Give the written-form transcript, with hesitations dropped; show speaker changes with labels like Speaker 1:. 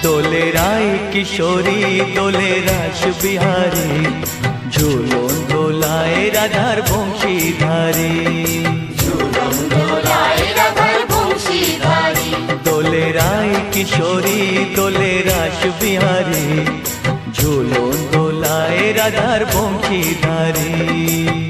Speaker 1: দোলে রায় কিশোরী দোলে রাস বিহারী, ঝুলন দোলায় রাধার বংশীধারী। দোলে রায় কিশোরী দোলে রাস বিহারী, ঝুলন দোলায় রাধার বংশীধারী।